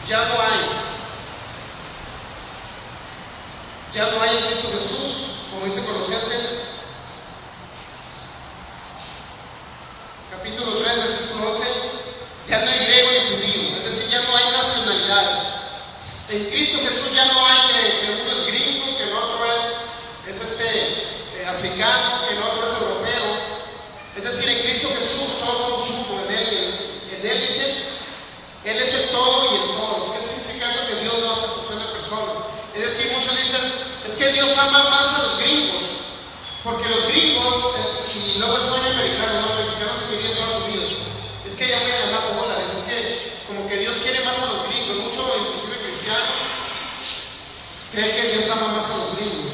ya no hay en Cristo Jesús, como dice Colosenses capítulo 3, versículo 11, ya no hay griego ni judío, es decir, ya no hay nacionalidades. En Cristo Jesús ya no hay que uno es gringo, que el otro es africano, que el otro es europeo. Es decir, en Cristo Jesús todos somos uno, en Él dice, Él es el todo y el todos. ¿Qué significa eso? Que Dios no hace excepción de personas. Es decir, muchos dicen, es que Dios ama más a los gringos, porque los gringos, y luego el sueño americano, ¿no? El americano se quería en Estados Unidos, es que ya voy a ganar dólares, es que como que Dios quiere más a los gringos. Muchos, inclusive cristianos, creen que Dios ama más a los gringos,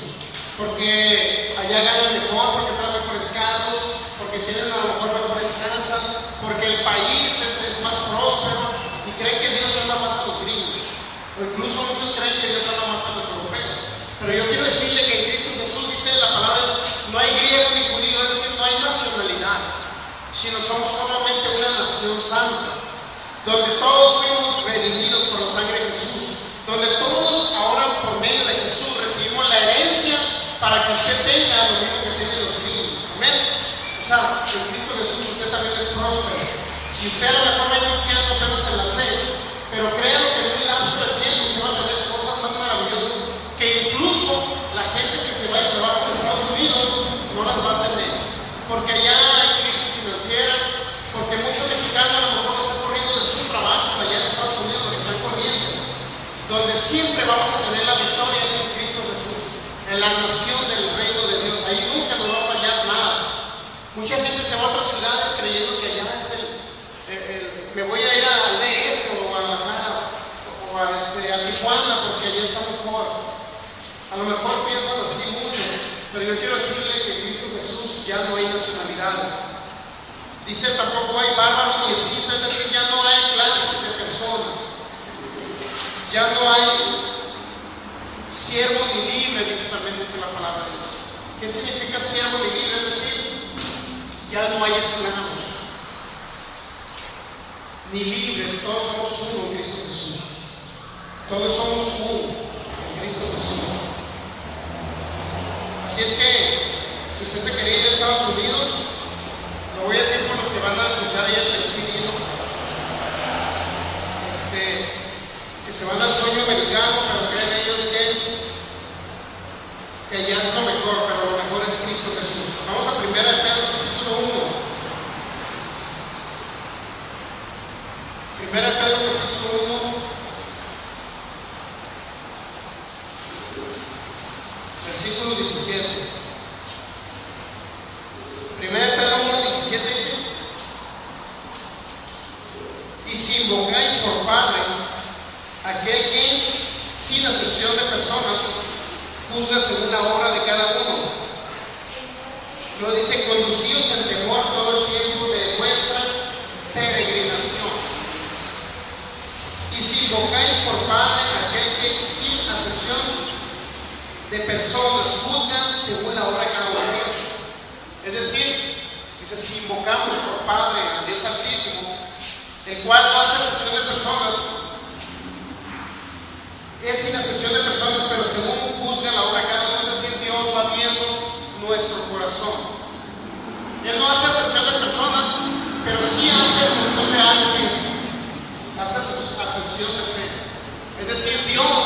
porque allá ganan mejor, porque traen mejores carros, porque tienen a lo mejor mejores casas, porque el país es más próspero, y creen que Dios ama más a los gringos, o incluso muchos creen que Dios ama más a los europeos. Pero yo quiero decirle que en Cristo Jesús dice la palabra, no hay griego ni judío, es decir, no hay nacionalidades, sino somos solamente una nación santa, donde todos fuimos redimidos por la sangre de Jesús, donde todos ahora por medio de Jesús recibimos la herencia para que usted tenga lo mismo que tienen los gringos. Amén. O sea, en Cristo Jesús usted también es próspero, y usted a lo mejor va iniciando apenas en la fe, pero créalo que en un lapso de tiempo usted va a tener cosas más maravillosas que incluso la gente que se va y trabaja en Estados Unidos no las va a tener, porque allá hay crisis financiera, porque muchos mexicanos a lo mejor están corriendo de sus trabajos allá en Estados Unidos, los están corriendo. Donde siempre vamos a tener la victoria es en Cristo Jesús, en la nación del reino de Dios. Ahí nunca nos va a fallar nada. Mucha gente se va a otras ciudades creyendo que allá es me voy a ir al DF o a Guadalajara o a Tijuana porque allá está mejor. A lo mejor piensan así mucho, pero yo quiero decirle que en Cristo Jesús ya no hay nacionalidades. Dice, tampoco hay bárbaro ni escita, es decir, ya no hay clases de personas. Ya no hay siervo ni libre, dice la palabra de Dios. ¿Qué significa siervo ni libre? Es decir, ya no hay esclavos ni libres, todos somos uno en Cristo Jesús. Todos somos uno en Cristo Jesús. Así es que, si usted se quería ir a Estados Unidos, lo voy a decir por los que van a escuchar ahí el presidio, que se van al sueño americano, pero creen ellos que ya es lo mejor, pero lo mejor es Cristo Jesús. Vamos a 1 Pedro capítulo 1. 1 Pedro capítulo 1, versículo 17. 1 Pedro 1, 17 dice: y si invocáis por Padre aquel que, sin acepción de personas, juzga según la obra de cada uno. Lo dice: conducíos en temor todo el tiempo de vuestra peregrinación. Y si invocáis por Padre aquel que, sin acepción de personas, juzga según la obra de cada uno. Es decir, dice, si invocamos por Padre a Dios Altísimo, el cual no hace acepción de personas, es sin acepción de personas, pero según juzga la obra de cada uno, es decir, Dios va viendo nuestro corazón. Él no hace acepción de personas, pero sí hace acepción de algo físico. Hace acepción de fe. Es decir, Dios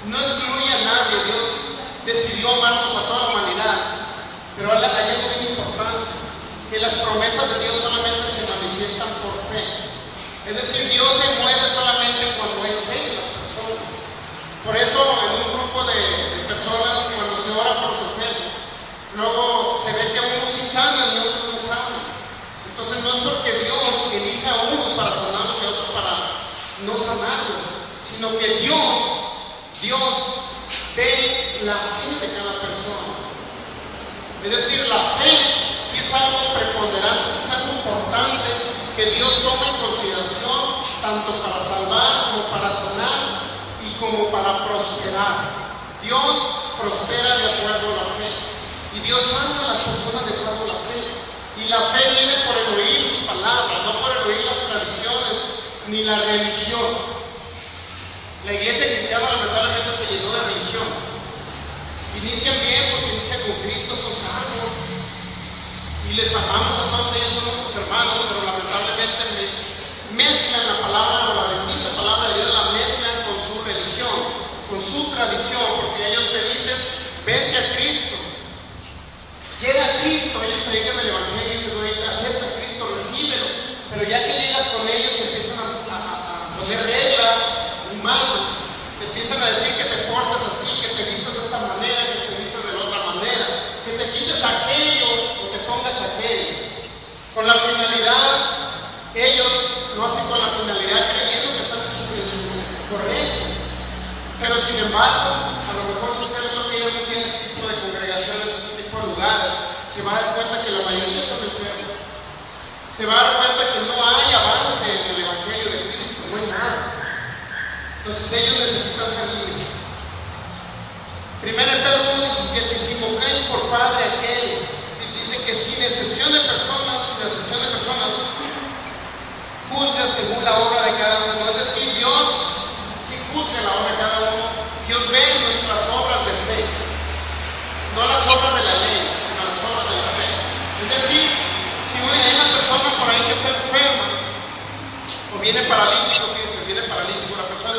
no excluye a nadie. Dios decidió amarnos a toda la humanidad, pero hay algo muy importante, que las promesas de Dios solamente se manifiestan por fe. Es decir, Dios se mueve solamente cuando hay fe en las personas. Por eso en un grupo de personas, cuando se ora por los enfermos, luego se ve que unos sí sanan y otros no sanan. Entonces no es porque Dios elija a unos para sanarlos y a otros para no sanarlos, sino que Dios ve la fe de cada persona. Es decir, la fe sí es algo preponderante, sí es algo importante que Dios toma en consideración tanto para salvar como para sanar y como para prosperar. Dios prospera de acuerdo a la fe y Dios sana a las personas de acuerdo a la fe. Y la fe viene por el oír su palabra, no por el oír las tradiciones ni la religión. La iglesia cristiana lamentablemente se llenó de religión. Inician bien porque inician con Cristo, son salvos y les amamos a todos ellos, son nuestros hermanos, pero lamentablemente mezclan la palabra o la bendita palabra de Dios, la mezclan con su religión, con su tradición, porque ellos te dicen, vente a Cristo, llega a Cristo, ellos predican el Evangelio y dicen, oye, acepta a Cristo, recíbelo, pero ya que llegas con ellos te empiezan a poner reglas humanas, te empiezan a decir que te portas así, que te vistas de esta manera, que te vistas de la otra manera, que te quites aquello o te pongas aquello, con la finalidad, ellos lo hacen con la finalidad creyendo que están en su correcto, pero sin embargo, a lo mejor si usted no quiere un día ese tipo de congregaciones, ese tipo de lugares, se va a dar cuenta que la mayoría son enfermos, se va a dar cuenta que no hay avance en el Evangelio de Cristo, no hay nada. Entonces ellos necesitan ser libres. 1 Pedro 1:17, y si invocáis por Padre aquel, dice que sin excepción de personas, juzga según la obra de cada uno. Es decir, Dios sí juzga la obra de cada uno. Dios ve nuestras obras de fe, no las obras de la ley, sino las obras de la fe. Es decir, si hay una persona por ahí que está enferma o viene paralítico, fíjense, viene paralítico la persona,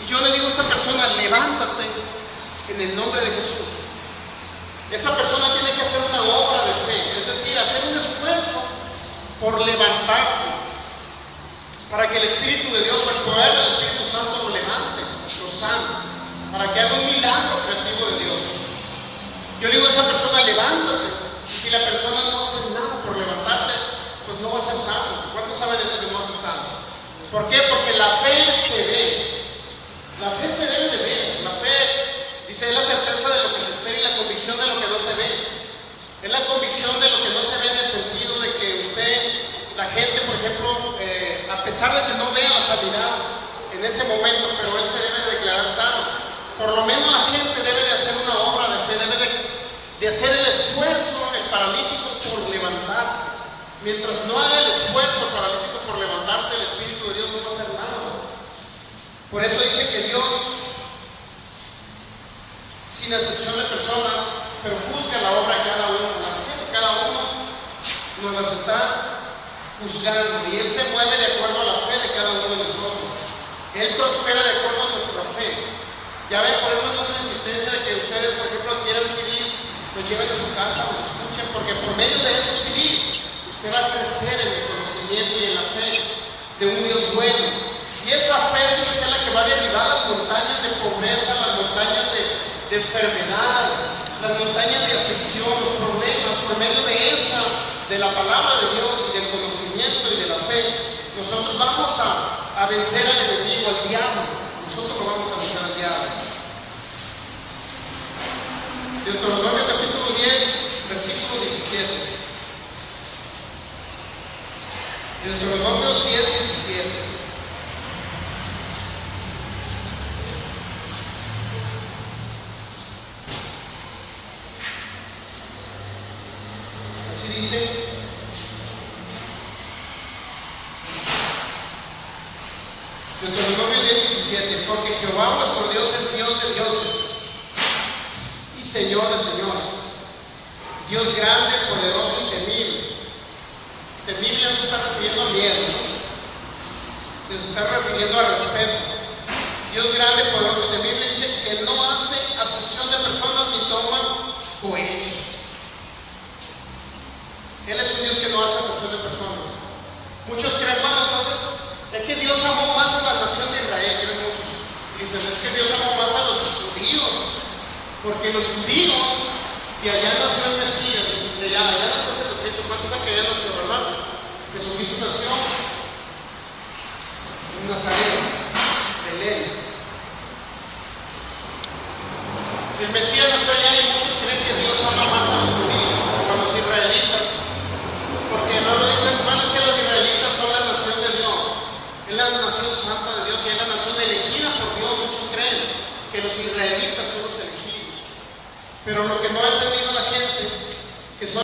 y yo le digo a esta persona, levántate en el nombre de Jesús. Esa persona tiene que hacer una obra de fe, es decir, hacer un esfuerzo por levantarse, para que el Espíritu de Dios o el poder del Espíritu Santo lo levante, lo sane, para que haga un milagro creativo de Dios. Yo le digo a esa persona, levántate, y si la persona no hace nada por levantarse, pues no va a ser sano. ¿Cuántos saben de eso que no va a ser sano? ¿Por qué? Porque la fe se ve, la fe se debe de ver, la fe, dice, es la certeza de lo que se espera y la convicción de lo que no se ve. Es la convicción de lo que no se ve en el sentido de que usted, la gente, por ejemplo, a pesar de que no vea la sanidad en ese momento, pero él se debe declarar sano. Por lo menos la gente debe de hacer una obra de fe, debe de hacer el esfuerzo, el paralítico, por levantarse. Mientras no haga el esfuerzo, el paralítico, por levantarse, el Espíritu de Dios no va a hacer nada. Por eso dice que Dios, sin excepción de personas, pero juzga la obra de cada uno, la fe de cada uno, nos las está juzgando, y Él se mueve de acuerdo a la fe de cada uno de nosotros. Él prospera de acuerdo a nuestra fe. Ya ven, por eso es nuestra insistencia de que ustedes, por ejemplo, adquieran CDs, los lleven a su casa, los escuchen, porque por medio de esos CDs usted va a crecer en el conocimiento y en la fe de un Dios bueno. Y esa fe es la que va a derribar las montañas de pobreza, las montañas de enfermedad, las montañas de aflicción, los problemas. Por medio de la palabra de Dios y del conocimiento y de la fe, nosotros vamos a vencer al enemigo, al diablo. Nosotros lo vamos a vencer al diablo. Deuteronomio capítulo 10, versículo 17. Deuteronomio 10, 17. Dice, Deuteronomio 10:17, porque Jehová vuestro Dios es Dios de dioses y Señor de señores, Dios grande, poderoso y temible. Temible no se está refiriendo a miedo, ¿no? Se está refiriendo a respeto. Dios grande, poderoso y temible, dice que no hace acepción de personas ni toma cohecho. Él es un Dios que no hace acepción de personas. Muchos creen, bueno, entonces, es que Dios amó más a la nación de Israel, creen muchos. Y dicen, es que Dios amó más a los judíos, porque los judíos, de allá nació el Mesías, de allá nació Jesucristo. ¿Cuántos saben que allá nació, verdad? Jesucristo nació en Nazaret, Belén. El Mesías nació allá y muchos creen que Dios ama más a los judíos, a los israelitas. Porque no lo dicen, bueno, es que los israelitas son la nación de Dios, es la nación santa de Dios y es la nación elegida por Dios. Muchos creen que los israelitas son los elegidos, pero lo que no ha entendido la gente